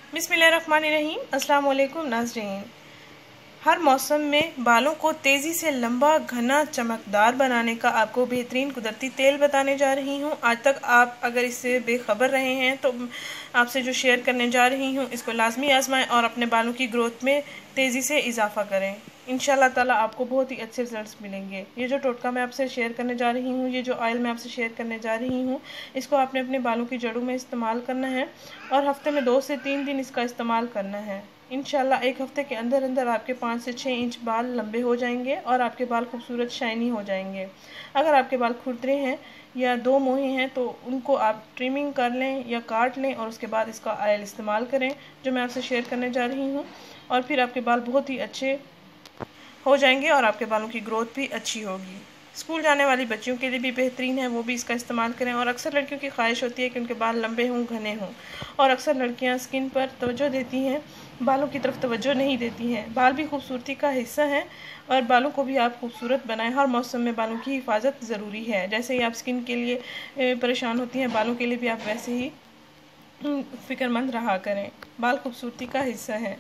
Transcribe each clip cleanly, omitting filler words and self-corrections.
बिस्मिल्लाहिर्रहमानिर्रहीम। अस्सलाम वालेकुम नाज़रीन। हर मौसम में बालों को तेज़ी से लंबा, घना, चमकदार बनाने का आपको बेहतरीन कुदरती तेल बताने जा रही हूँ। आज तक आप अगर इससे बेखबर रहे हैं तो आपसे जो शेयर करने जा रही हूँ इसको लाजमी आजमाएं और अपने बालों की ग्रोथ में तेज़ी से इजाफा करें। इंशाल्लाह ताला आपको बहुत ही अच्छे रिजल्ट्स मिलेंगे। ये जो टोटका मैं आपसे शेयर करने जा रही हूँ, ये जो ऑयल मैं आपसे शेयर करने जा रही हूँ, इसको आपने अपने बालों की जड़ों में इस्तेमाल करना है और हफ्ते में 2 से 3 दिन इसका इस्तेमाल करना है। इंशाल्लाह 1 हफ्ते के अंदर अंदर आपके 5 से 6 इंच बाल लंबे हो जाएंगे और आपके बाल खूबसूरत शाइनी हो जाएंगे। अगर आपके बाल खुरदरे हैं या 2 मोहे हैं तो उनको आप ट्रिमिंग कर लें या काट लें और उसके बाद इसका ऑयल इस्तेमाल करें जो मैं आपसे शेयर करने जा रही हूँ, और फिर आपके बाल बहुत ही अच्छे हो जाएंगे और आपके बालों की ग्रोथ भी अच्छी होगी। स्कूल जाने वाली बच्चियों के लिए भी बेहतरीन है, वो भी इसका इस्तेमाल करें। और अक्सर लड़कियों की ख्वाहिश होती है कि उनके बाल लंबे हों, घने हों, और अक्सर लड़कियां स्किन पर तवज्जो देती हैं, बालों की तरफ तवज्जो नहीं देती हैं। बाल भी खूबसूरती का हिस्सा है और बालों को भी आप खूबसूरत बनाएं। हर मौसम में बालों की हिफाजत ज़रूरी है। जैसे ही आप स्किन के लिए परेशान होती हैं, बालों के लिए भी आप वैसे ही फ़िक्रमंद रहा करें। बाल खूबसूरती का हिस्सा है।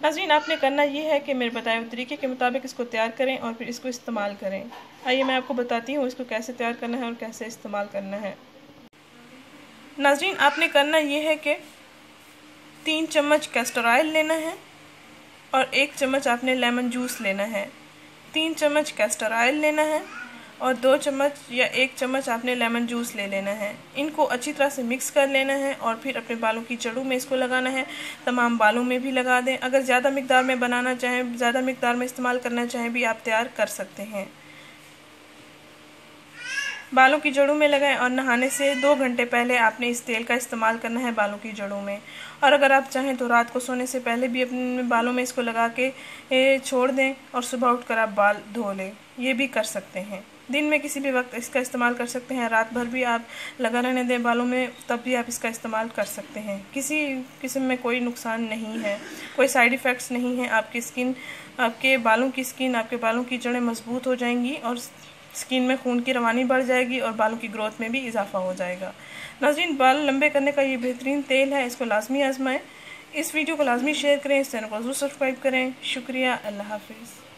नाज़रीन, आपने करना ये है कि मेरे बताए हुए तरीके के मुताबिक इसको तैयार करें और फिर इसको इस्तेमाल करें। आइए मैं आपको बताती हूँ इसको कैसे तैयार करना है और कैसे इस्तेमाल करना है। नाज़रीन, आपने करना ये है कि 3 चम्मच कैस्टर ऑयल लेना है और 1 चम्मच आपने लेमन जूस लेना है। 3 चम्मच कैस्टर ऑयल लेना है और 2 चम्मच या 1 चम्मच आपने लेमन जूस ले लेना है। इनको अच्छी तरह से मिक्स कर लेना है और फिर अपने बालों की जड़ों में इसको लगाना है। तमाम बालों में भी लगा दें। अगर ज़्यादा मिकदार में बनाना चाहें, ज़्यादा मिकदार में इस्तेमाल करना चाहें भी आप तैयार कर सकते हैं। बालों की जड़ों में लगाएं और नहाने से 2 घंटे पहले आपने इस तेल का इस्तेमाल करना है बालों की जड़ों में। और अगर आप चाहें तो रात को सोने से पहले भी अपने बालों में इसको लगा के छोड़ दें और सुबह उठकर आप बाल धो लें। ये भी कर सकते हैं। दिन में किसी भी वक्त इसका इस्तेमाल कर सकते हैं। रात भर भी आप लगा रहने दें बालों में, तब भी आप इसका इस्तेमाल कर सकते हैं। किसी किस्म में कोई नुकसान नहीं है, कोई साइड इफ़ेक्ट्स नहीं है। आपके बालों की स्किन, आपके बालों की जड़ें मजबूत हो जाएंगी और स्किन में खून की रवानी बढ़ जाएगी और बालों की ग्रोथ में भी इजाफा हो जाएगा। नाज़रीन, बाल लंबे करने का ये बेहतरीन तेल है, इसको लाजमी आजमाएं। इस वीडियो को लाजमी शेयर करें, इस चैनल को ज़रूर सब्सक्राइब करें। शुक्रिया। अल्लाह हाफिज़।